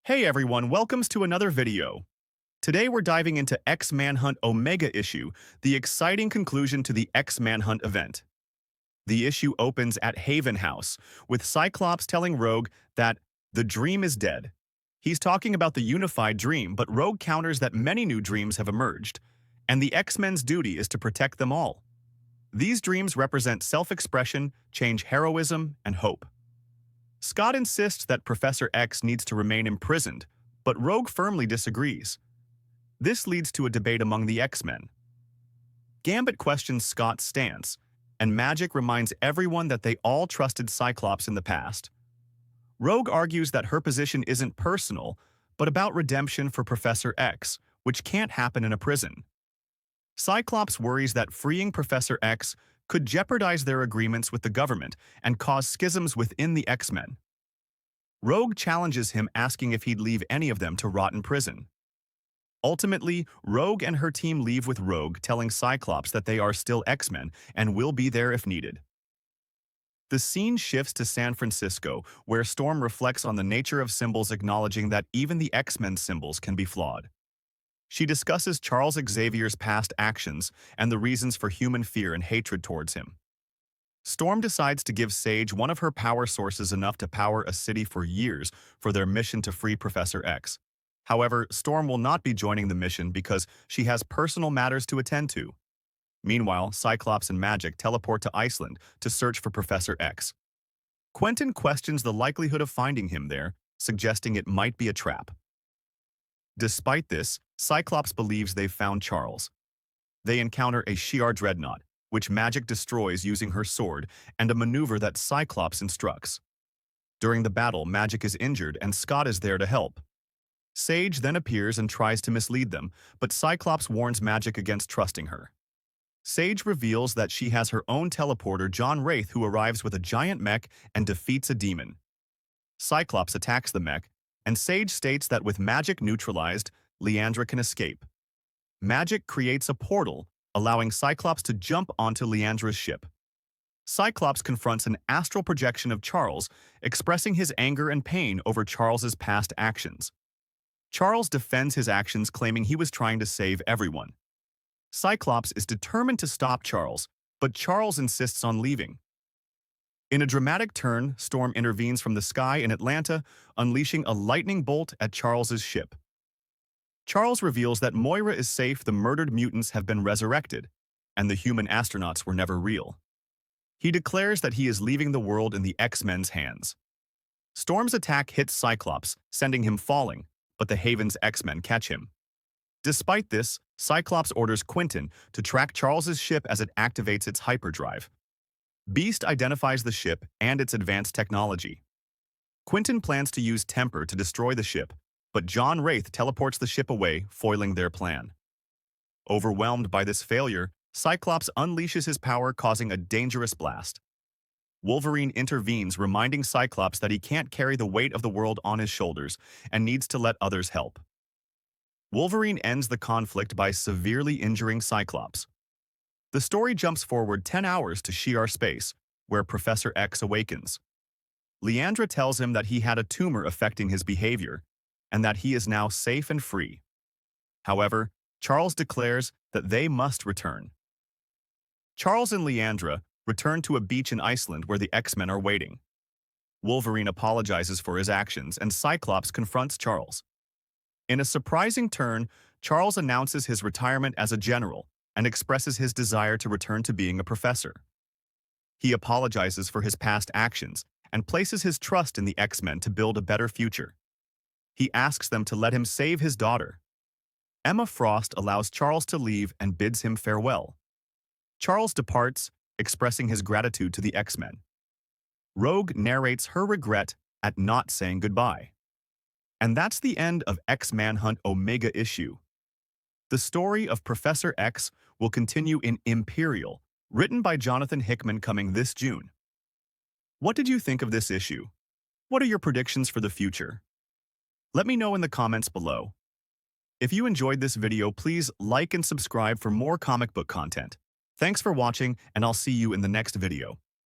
Hey everyone, welcomes to another video. Today we're diving into X-Manhunt Omega issue, the exciting conclusion to the X-Manhunt event. The issue opens at Haven House, with Cyclops telling Rogue that the dream is dead. He's talking about the unified dream, but Rogue counters that many new dreams have emerged, and the X-Men's duty is to protect them all. These dreams represent self-expression, change heroism, and hope. Scott insists that Professor X needs to remain imprisoned, but Rogue firmly disagrees. This leads to a debate among the X-Men. Gambit questions Scott's stance, and Magic reminds everyone that they all trusted Cyclops in the past. Rogue argues that her position isn't personal, but about redemption for Professor X, which can't happen in a prison. Cyclops worries that freeing Professor X could jeopardize their agreements with the government and cause schisms within the X-Men. Rogue challenges him, asking if he'd leave any of them to rot in prison. Ultimately, Rogue and her team leave with Rogue telling Cyclops that they are still X-Men and will be there if needed. The scene shifts to San Francisco, where Storm reflects on the nature of symbols, acknowledging that even the X-Men symbols can be flawed. She discusses Charles Xavier's past actions and the reasons for human fear and hatred towards him. Storm decides to give Sage one of her power sources, enough to power a city for years, for their mission to free Professor X. However, Storm will not be joining the mission because she has personal matters to attend to. Meanwhile, Cyclops and Magic teleport to Iceland to search for Professor X. Quentin questions the likelihood of finding him there, suggesting it might be a trap. Despite this, Cyclops believes they've found Charles. They encounter a Shi'ar dreadnought, which Magic destroys using her sword, and a maneuver that Cyclops instructs. During the battle, Magic is injured and Scott is there to help. Sage then appears and tries to mislead them, but Cyclops warns Magic against trusting her. Sage reveals that she has her own teleporter, John Wraith, who arrives with a giant mech and defeats a demon. Cyclops attacks the mech, and Sage states that with Magic neutralized, Leandra can escape. Magic creates a portal, allowing Cyclops to jump onto Leandra's ship. Cyclops confronts an astral projection of Charles, expressing his anger and pain over Charles's past actions. Charles defends his actions, claiming he was trying to save everyone. Cyclops is determined to stop Charles, but Charles insists on leaving. In a dramatic turn, Storm intervenes from the sky in Atlanta, unleashing a lightning bolt at Charles's ship. Charles reveals that Moira is safe, the murdered mutants have been resurrected, and the human astronauts were never real. He declares that he is leaving the world in the X-Men's hands. Storm's attack hits Cyclops, sending him falling, but the Haven's X-Men catch him. Despite this, Cyclops orders Quentin to track Charles's ship as it activates its hyperdrive. Beast identifies the ship and its advanced technology. Quentin plans to use Temper to destroy the ship, but John Wraith teleports the ship away, foiling their plan. Overwhelmed by this failure, Cyclops unleashes his power, causing a dangerous blast. Wolverine intervenes, reminding Cyclops that he can't carry the weight of the world on his shoulders and needs to let others help. Wolverine ends the conflict by severely injuring Cyclops. The story jumps forward 10 hours to Shi'ar space, where Professor X awakens. Leandra tells him that he had a tumor affecting his behavior, and that he is now safe and free. However, Charles declares that they must return. Charles and Leandra return to a beach in Iceland where the X-Men are waiting. Wolverine apologizes for his actions, and Cyclops confronts Charles. In a surprising turn, Charles announces his retirement as a general and expresses his desire to return to being a professor. He apologizes for his past actions and places his trust in the X-Men to build a better future. He asks them to let him save his daughter. Emma Frost allows Charles to leave and bids him farewell. Charles departs, expressing his gratitude to the X-Men. Rogue narrates her regret at not saying goodbye. And that's the end of X-Manhunt Omega issue. The story of Professor X will continue in Imperial, written by Jonathan Hickman, coming this June. What did you think of this issue? What are your predictions for the future? Let me know in the comments below. If you enjoyed this video, please like and subscribe for more comic book content. Thanks for watching, and I'll see you in the next video.